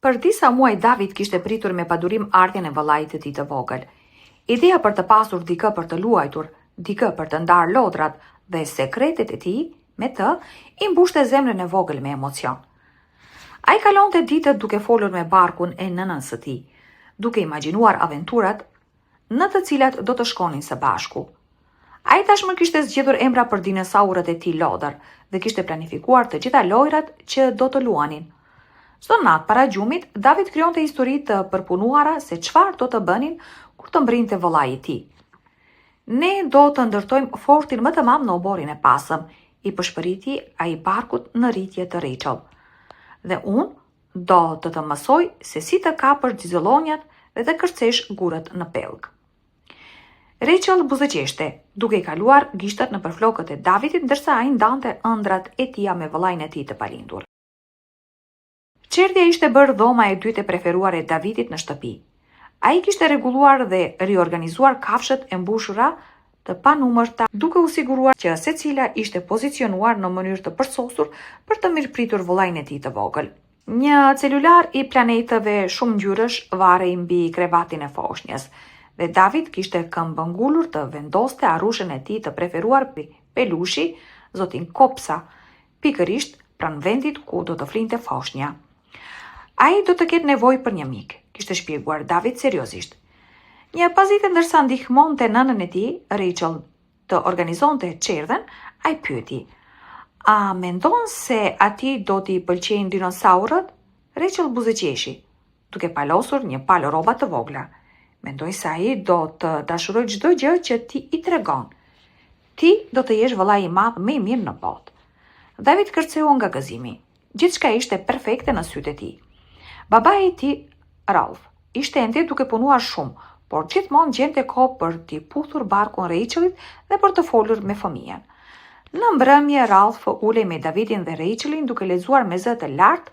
Për disa muaj David kishte pritur me padurim ardhjen e vëllait të tij të vogël. Ideja për të pasur dikë për të luajtur, dikë për të ndarë lodrat dhe sekretet e tij me të, i mbushte zemrën e vogël me emocion. Ai kalonte ditët duke folur me barkun e nënës së tij, duke imagjinuar aventurat në të cilat do të shkonin së bashku. Ai tashmë kishte zgjedhur emra për dinosaurët e tij lodër dhe kishte planifikuar të gjitha lojrat që do të luanin. Çdo natë para gjumit, David krijonte histori të përpunuara se çfarë do të bënin kur të mbrinte vëllai i tij. Ne do të ndërtojmë fortin më të madh në oborin e pasëm, i përshpëriti ai barkut në rritje të Rachel. Dhe unë do të mësoj se si të kapësh xizëllonjat dhe të kërcesh gurët në pellg. Rachel buzëqeshte, duke i kaluar gishtat në përflokët e Davidit, ndërsa ai ndante ëndrat e tija me vëllain e tij të palindur. Çerdhja ishte bërë dhoma e dytë e preferuar e Davidit në shtëpi. Ai kishte rregulluar dhe riorganizuar kafshët e mbushura të panumërta, duke u siguruar që secila ishte pozicionuar në mënyrë të përsosur për të mirëpritur vëllain e tij të vogël. Një celular i planetëve shumë ngjyrësh varrej mbi krevatin e foshnjës, dhe David kishte këmbëngulur të vendoste arrushën e tij të preferuar pelushi, zotin Kopsa, pikërisht pranë vendit ku do të flinte foshnja. Ai do të ketë nevojë për një mik, kishte shpjeguar David seriozisht. Një pasdite ndërsa ndihmonte nënën e tij, Rachel, të organizonte çerdhen, ai pyeti: "A mendon se atij do t'i pëlqejnë dinosaurët?" Rachel buzëqeshi, duke palosur një palë rroba të vogla. "Mendoj se ai do të dashuroj çdo gjë që ti i tregon. Ti do të jesh vëllai i madh më i mirë në botë." David kërceu nga gëzimi. Gjithçka ishte perfekte në sytë e tij. Babai i tij, Ralph, ishte ende duke punuar shumë, por gjithmonë gjente kohë për t'i puthur barkun Rachelit dhe për të folur me fëmijën. Në mbrëmje, Ralph ulej me Davidin dhe Rachelin duke lexuar me zë të lartë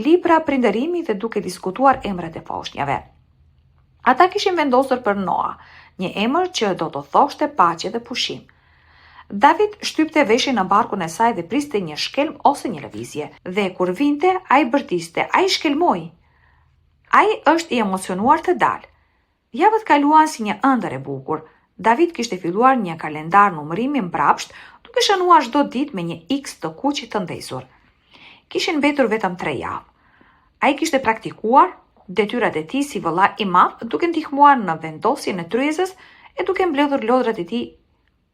libra prindërimi dhe duke diskutuar emrat e foshnjave. Ata kishin vendosur për Noah, një emër që do të thoshte paqe dhe pushim. David shtypte veshin në barkun e saj dhe priste një shkelm ose një lëvizje, dhe kur vinte, ai bërtiste: "Ai shkelmoi. Ai është i emocionuar të dalë." Javët kaluan si një ëndër e bukur. David kishte filluar një kalendar numërimi mbrapsht, duke shënuar çdo ditë me një X të kuqe të ndezur. Kishin mbetur vetëm 3 javë. Ai kishte praktikuar detyrat e tij si vëlla i madh, duke ndihmuar në vendosjen e tryezës e duke mbledhur lodrat e tij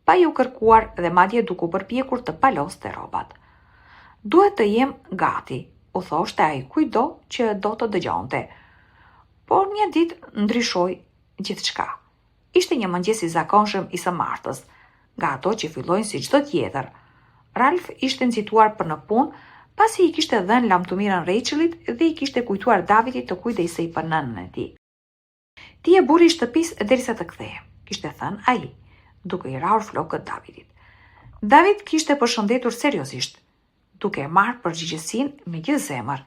pa ju kërkuar dhe madje duke u përpjekur të paloste rrobat. "Duhet të jem gati," u thoshte ai kujdo që do të dëgjonte. Por një ditë ndryshoi gjithçka. Ishte një mëngjes i zakonshëm i së martës, nga ato që fillojnë si çdo tjetër. Ralph ishte nxituar për në punë, pasi i kishte dhënë lamtumirën Rachelit dhe i kishte kujtuar Davidit të kujdesej për nënën e tij. "Ti je burri i shtëpisë derisa të kthehem," kishte thënë ai, duke i rrahur flokët Davidit. David kishte përshëndetur seriozisht, duke marrë përgjegjësinë me gjithë zemër.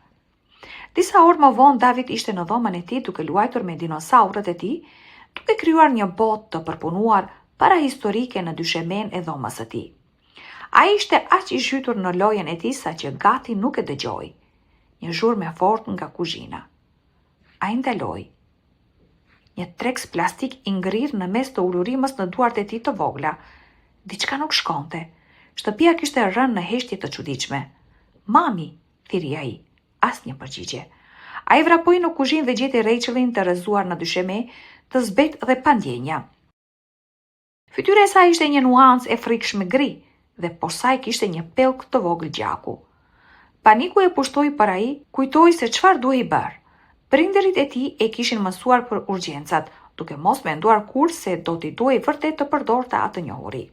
Disa orë më vonë, David ishte në dhomën e tij duke luajtur me dinosaurët e tij, duke krijuar një botë të përpunuar para historike në dyshemen e dhomës së tij. Ai ishte aq i zhytur në lojën e tij sa që gati nuk e dëgjoi. Një zhurmë e fortë nga kuzhina. Ai ndaloi. Një treks plastik i ngrirë në mes të ulurimës në duart e tij të vogla. Diçka nuk shkonte. Shtëpia kishte rënë në heshtje të çuditshme. "Mami," thiri ai, asnjë përgjigje. Ai vrapoi në kuzhinë dhe gjeti Rachelin të rrëzuar në dysheme, të zbet dhe pa ndjenja. Fytyra e saj ishte një nuancë e frikshme gri dhe poshtë saj kishte një pellk të vogël gjaku. Paniku e pushtoi për ai, kujtoi se çfarë duhej bërë. Prindërit e tij e kishin mësuar për urgjencat, duke mos menduar kurrë se do t'i duhej vërtet të përdorte atë njohuri.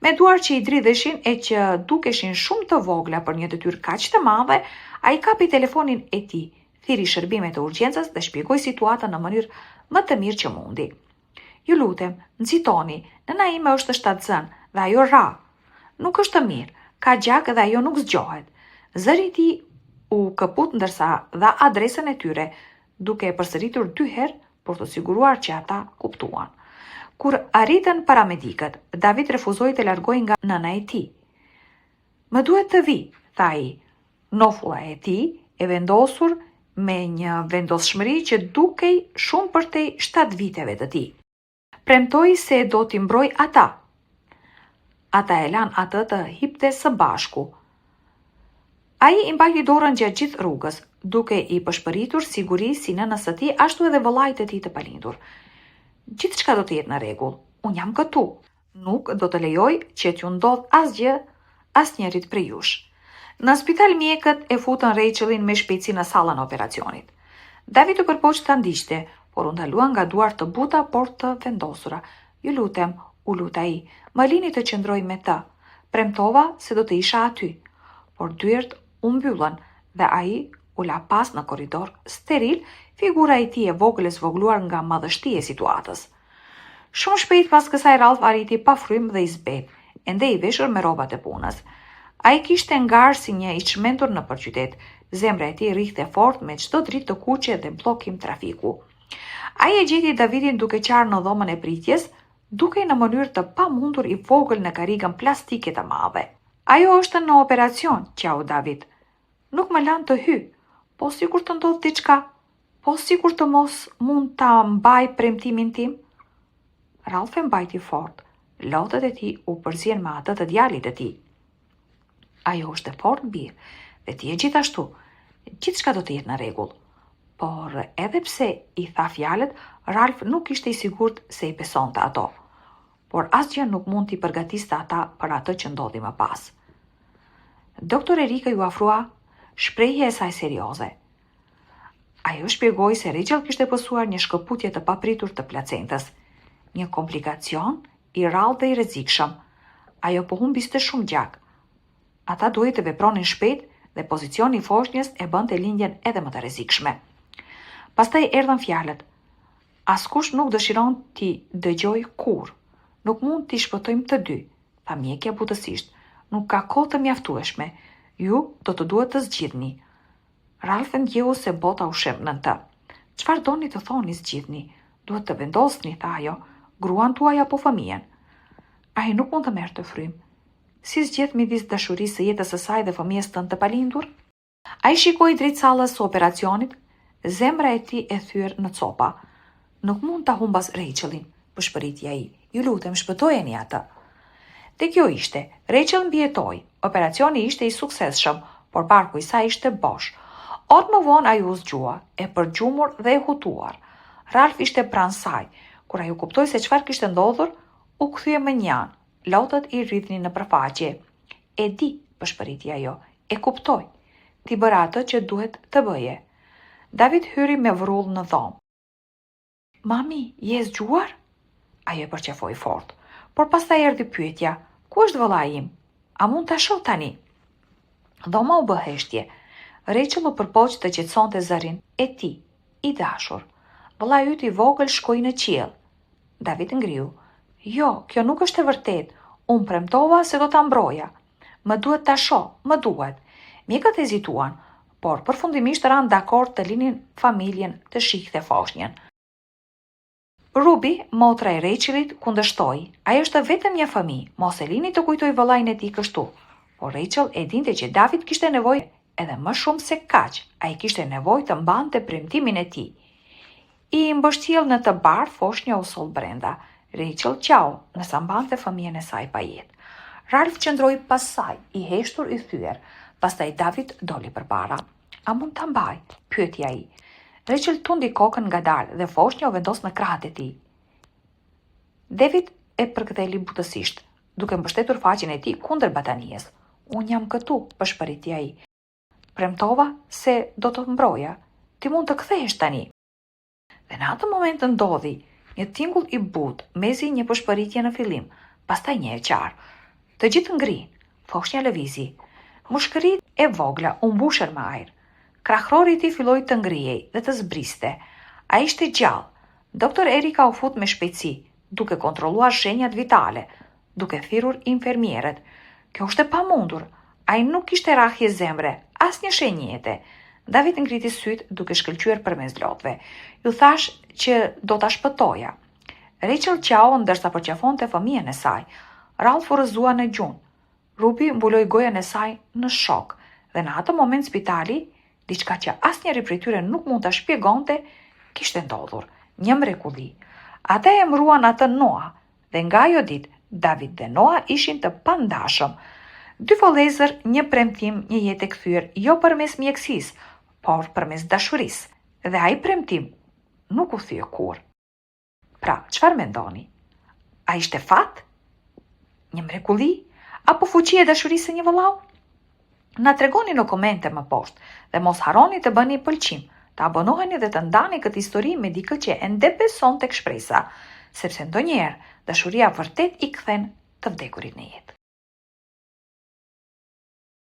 Me duar që i dridheshin e që dukeshin shumë të vogla për një detyrë kaq të madhe, ai kapi telefonin e tij, thiri shërbimet e urgjencës dhe shpjegoi situatën në mënyrë më të mirë që mundi. "Ju lutem, nxitoni, nëna ime është shtatzën dhe ajo rra. Nuk është të mirë, ka gjak dhe ajo nuk zgjohet." Zëri i tij u këput ndërsa dha adresën e tyre, duke e përsëritur 2 herë për të siguruar që ata kuptuan. Kur arritën paramedikët, David refuzoi të largoj nga nëna e tij. "Më duhet të vi," tha ai. Nofulla e tij e vendosur me një vendosshmëri që dukej shumë përtej 7 viteve të tij. Premtoi se do t'i mbroj ata. Ata e lan atë të hipte së bashku. Ai i mbajti dorën gjatë gjithë rrugës, duke i përshpëritur siguri si nënës së tij ashtu edhe vëllait e tij të palindur. Gjithçka do të jetë në rregull. Unë jam këtu. Nuk do të lejoj që t'ju ndodh asgjë asnjërit prej jush. Në spital mjekët e futën Rachelin me shpejtësi në sallën e operacionit. David u përpoq ta ndiqte, por u ndalua nga duart të buta por të vendosura. Ju lutem, u lut ai, më lini të qëndroj me të. Premtova se do të isha aty. Por dyert u mbyllën dhe ai u la pas në korridor steril, figura e tij e vogël e zvogluar nga madhështia e situatës. Shumë shpejt pas kësaj Ralph arriti pa frym dhe i zbet, ende i veshur me rrobat e punës. Ai kishte ngarë si një i çmendur në përqytet. Zemra e tij rrihte fort me çdo dritë të kuqe dhe bllokim trafiku. Ai e gjeti Davidin duke qarë në dhomën e pritjes, duke në mënyrë të pamundur i vogël në karigën plastike të madhe. Ajo është në operacion, qau David. Nuk më lan të hy, po sikur të ndodh diçka, po sikur të mos mund ta mbaj premtimin tim. Ralph e mbajti fort, lotët e tij u përzien me atë të djalit të tij. Ajo është e fort birë, dhe ti e gjithashtu, gjithçka do të jetë në rregull. Por edhe pse i tha fjalët, Ralph nuk ishte i sigurt se i besonte ato. Por asgjë nuk mund t'i përgatiste ata për atë që ndodhi më pas. Doktor Erika ju afrua shprehje e saj serioze. Ajo shpjegoi se Rachel kishte pësuar një shkëputje të papritur të placentës, një komplikacion i rrallë dhe i rrezikshëm. Ajo po humbiste shumë gjak. Ata duhet të vepronin shpejt dhe pozicioni i foshnjës e bënte lindjen edhe më të rrezikshme. Pastaj erdhën fjalët. Askush nuk dëshiron t'i dëgjoj kur. Nuk mund t'i shpëtojmë të dy, tha mjekja butësisht. Nuk ka kohë të mjaftueshme. Ju do të duhet të zgjidhni. Ralph ndjehu se bota u shemb në të. Çfarë doni të thoni zgjidhni? Duhet të vendosni, tha ajo, gruan tuaj apo fëmijën. Ai nuk mund të merrte të frym. Si zgjedh midis dashurisë së jetës së saj dhe fëmijës tënd të palindur? Ai shikoi drejt sallës së operacionit, zemra e tij e thyer në copa. Nuk mund ta humbas Rachelin, përshpëriti ai. Ju lutem, shpëtojeni atë. Dhe kjo ishte, Rachel mbijetoi. Operacioni ishte i suksesshëm, por barku i saj ishte bosh. Ot më vonë ai u zgjua, e përgjumur dhe e hutuar. Ralph ishte pranë saj. Kur ai u kuptoi se çfarë kishte ndodhur, u kthye më njan. Lotët i rrithnin në përfaqe. E di, përshpëriti ajo, e kuptoj. Ti bëra atë që duhet të bëje. David hyri me vrull në dhomë. Mami, je zgjuar? Ajo e përqafoi fort. Por pastaj erdhi pyetja, ku është vëllai im? A mund ta shoh tani? Dhoma u bë heshtje. Rachel u përpoq të qetësonte zërin e tij, i dashur. Vëllai yt i vogël shkoi në qiell. David ngriu. Jo, kjo nuk është e vërtet. Unë premtova se do ta mbroja. Më duhet ta shoh, më duhet. Mjekët hezituan, por përfundimisht ranë dakord të linin familjen të shihte foshnjën. Ruby, motra e Rachelit, kundërshtoi. Ai është vetëm një fëmijë, mos e lini të kujtoj vëllain e tij kështu. Por Rachel e dinte që David kishte nevojë edhe më shumë se kaq. Ai kishte nevojë të mbante premtimin e tij. I mbështjell në të bardh, foshnja u soll brenda. Rachel qau, nësa mbante fëmijën e saj pa jetë. Ralph qëndroi pas saj, i heshtur i thyer. Pastaj David doli përpara. A mund ta mbaj? Pyeti ai. Rachel tundi kokën ngadalë dhe foshnja u vendos në krahët e tij. David e përktheli butësisht, duke mbështetur faqen e tij kundër batanijes. Unë jam këtu, përshpëriti ai. Premtova se do të mbroja. Ti mund të kthehesh tani. Dhe në atë moment ndodhi një tingull i butë, mezi një përshpëritje në fillim, pastaj një e qarë. Të gjithë ngrihen, foshnja lëvizi. Mushkërit e vogla u mbushën me ajër. Krahërori i tij filloi të ngrihej dhe të zbriste. Ai ishte gjallë. Doktor Erika u fut me shpejtësi, duke kontrolluar shenjat vitale, duke thirrur infermierët. Kjo është e pamundur. Ai nuk kishte rrahje zemre, asnjë shenjë jete. David ngriti syt duke shkëlqyer përmes lotëve. Ju thash që do ta shpëtoja. Rachel qau ndërsa përqafonte fëmijën e saj. Ralph u rrëzua në gjunë. Ruby mbuloi gojën e saj në shok dhe në atë moment spitali diçka që asnjëri prej tyre nuk mund ta shpjegonte, kishte ndodhur, një mrekulli. Ata e emëruan atë Noa, dhe nga ajo ditë David dhe Noa ishin të pandashëm. Dy vëllezër, një premtim, një jetë e kthyer jo përmes mjekësisë, por përmes dashurisë. Dhe ai premtim nuk u thye kurrë. Pra, çfarë mendoni? A ishte fat? Një mrekulli? Apo fuqia e dashurisë së një vëllau? Na tregoni në komente më poshtë dhe mos harroni të bëni pëlqim, të abonoheni dhe të ndani këtë histori me dikë që ende beson tek shpresa, sepse ndonjëherë dashuria vërtet i kthen të vdekurit në jetë.